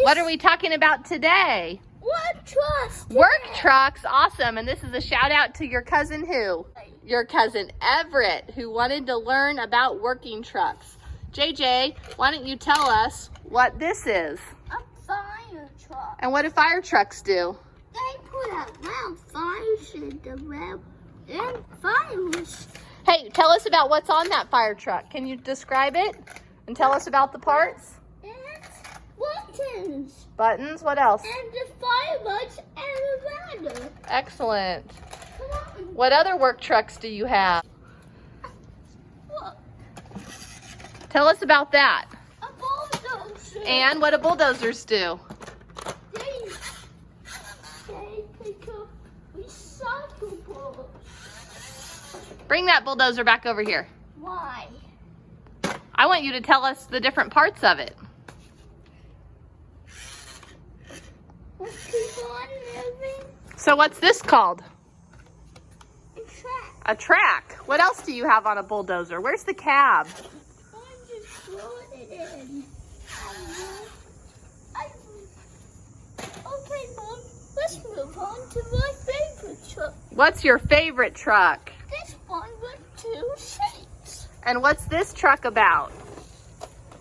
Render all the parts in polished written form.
What are we talking about today? Work trucks. Work trucks, awesome. And this is a shout out to your cousin who? Your cousin Everett, who wanted to learn about working trucks. JJ, why don't you tell us what this is? A fire truck. And what do fire trucks do? They put out loud fires in the road and fires. Hey, tell us about what's on that fire truck. Can you describe it and tell us about the parts? And buttons. Buttons, what else? And the fire lights and the ladder. Excellent. Come on. What other work trucks do you have? Look. Tell us about that. A bulldozer. And what do bulldozers do? They pick up recyclables. Bring that bulldozer back over here. Why? I want you to tell us the different parts of it. Let's keep on moving. So what's this called? A track. A track. What else do you have on a bulldozer? Where's the cab? I just throw it in. Okay, Mom. Let's move on to my favorite truck. What's your favorite truck? This one with 2 seats. And what's this truck about?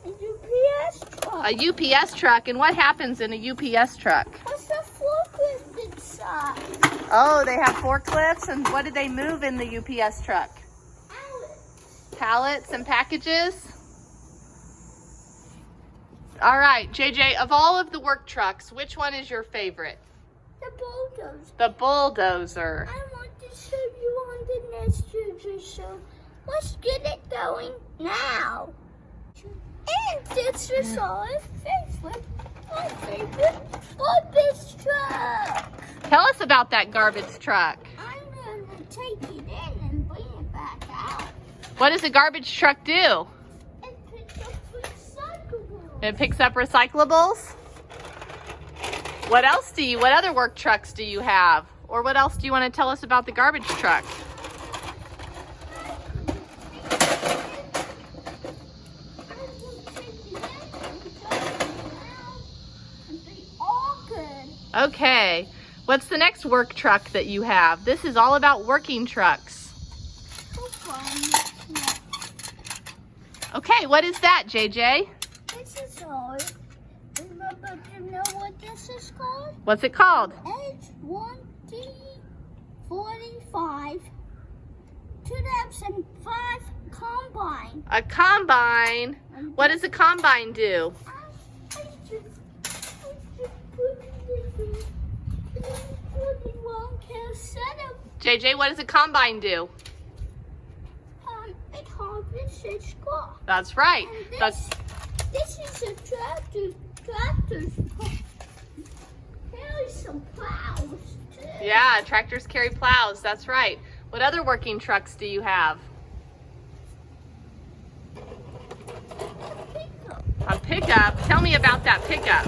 A UPS truck. A UPS truck. And what happens in a UPS truck? What's the forklift inside? Oh, they have forklifts. And what do they move in the UPS truck? Pallets and packages? All right, JJ, of all of the work trucks, which one is your favorite? The bulldozer. The bulldozer. I want to show you on the next future show. Let's get it going now. And this is our favorite, my favorite garbage truck. Tell us about that garbage truck. I'm going to take it in and bring it back out. What does a garbage truck do? And pick up recyclables. It picks up recyclables? What other work trucks do you have? Or what else do you want to tell us about the garbage truck? Okay, what's the next work truck that you have? This is all about working trucks. Okay, what is that, JJ? This is ours. Remember to know what this is called? What's it called? H1T45 2005 combine. A combine. What does a combine do? JJ, what does a combine do? It harvests crop. That's right. This is a tractor. Tractors carry some plows too. Yeah, tractors carry plows. That's right. What other working trucks do you have? A pickup. A pickup. Tell me about that pickup.